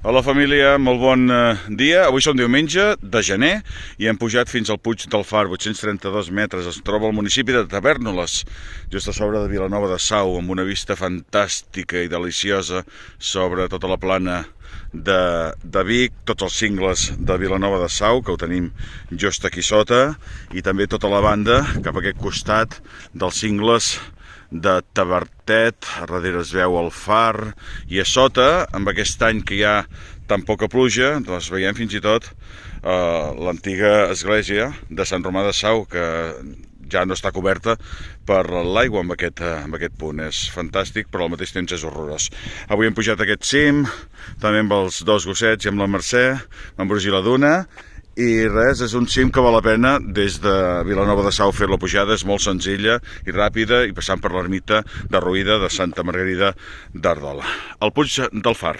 Hola família, molt bon dia. Avui som diumenge de gener i hem pujat fins al Puig del Far, 832 metres. Es troba al municipi de Tavèrnoles, just a sobre de Vilanova de Sau, amb una vista fantàstica i deliciosa sobre tota la plana de Vic, tots els cingles de Vilanova de Sau, que ho tenim just aquí sota, i també tota la banda cap a aquest costat dels cingles de Tavertet. A darrere es veu el far, i a sota, amb aquest any que hi ha tan poca pluja, doncs veiem fins i tot l'antiga església de Sant Romà de Sau, que ja no està coberta per l'aigua amb aquest punt. És fantàstic, però al mateix temps és horrorós. Avui hem pujat aquest cim, també amb els dos gossets i amb la Mercè, amb Embrugir la Duna, i res, és un cim que val la pena des de Vilanova de Sau fer la pujada. És molt senzilla i ràpida, i passant per l'ermita derruïda de Santa Margarida d'Ardola. El Puig del Far.